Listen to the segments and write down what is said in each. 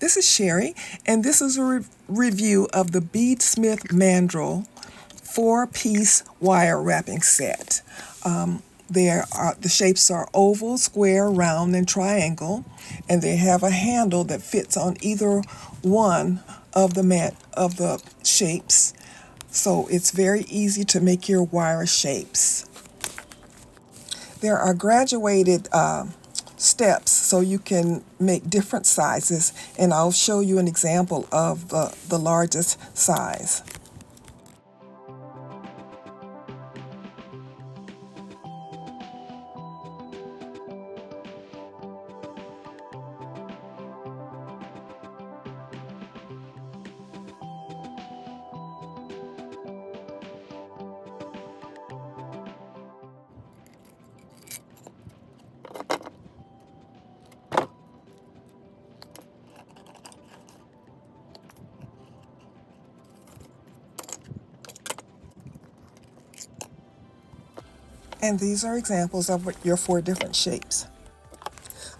This is Sherry, and this is a review of the Beadsmith Mandrel 4-piece wire wrapping set. The shapes are oval, square, round, and triangle, and they have a handle that fits on either one of the shapes. So it's very easy to make your wire shapes. There are graduated steps so you can make different sizes, and I'll show you an example of the largest size. And these are examples of your 4 different shapes.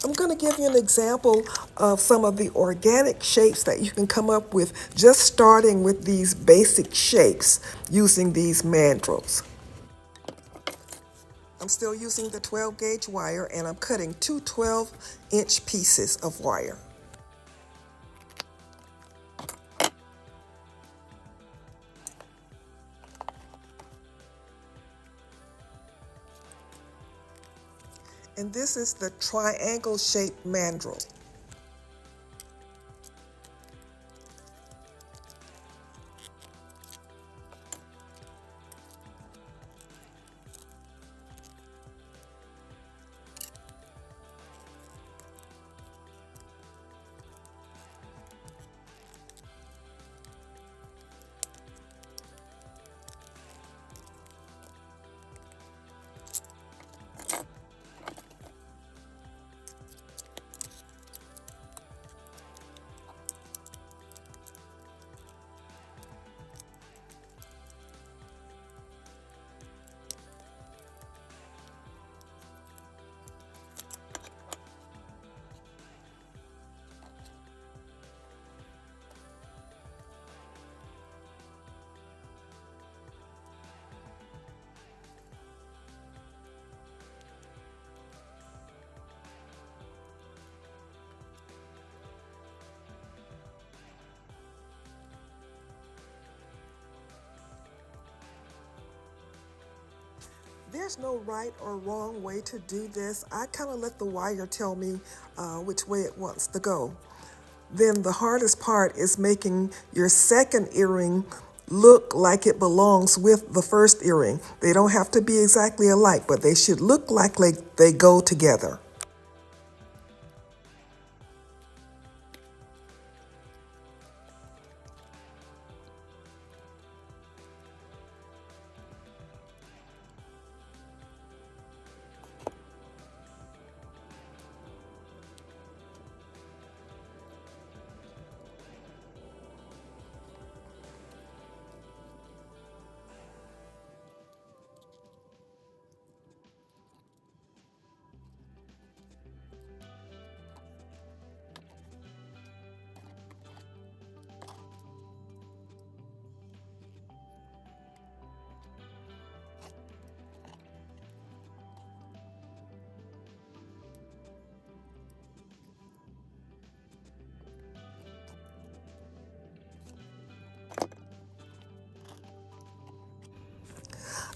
I'm going to give you an example of some of the organic shapes that you can come up with just starting with these basic shapes using these mandrels. I'm still using the 12-gauge wire, and I'm cutting two 12-inch pieces of wire. And this is the triangle-shaped mandrel. There's no right or wrong way to do this. I kind of let the wire tell me which way it wants to go. Then the hardest part is making your second earring look like it belongs with the first earring. They don't have to be exactly alike, but they should look like they go together.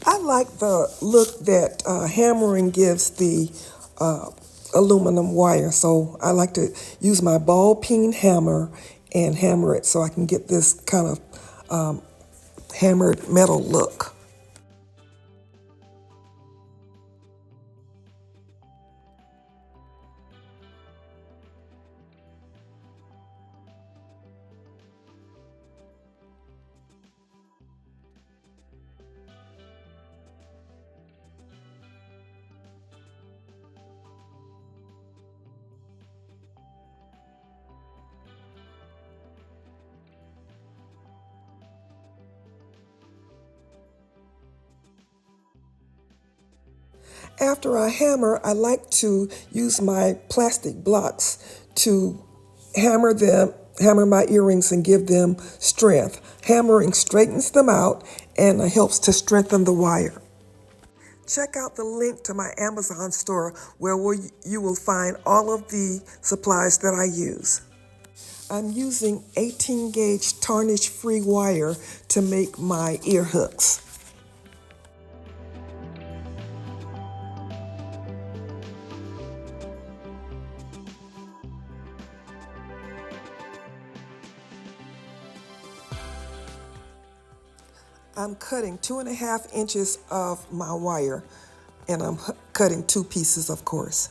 I like the look that hammering gives the uh, aluminum wire, so I like to use my ball peen hammer and hammer it so I can get this kind of hammered metal look. After I hammer, I like to use my plastic blocks to hammer my earrings and give them strength. Hammering straightens them out and helps to strengthen the wire. Check out the link to my Amazon store where you will find all of the supplies that I use. I'm using 18 gauge tarnish free wire to make my ear hooks. I'm cutting 2.5 inches of my wire, and I'm cutting 2 pieces, of course.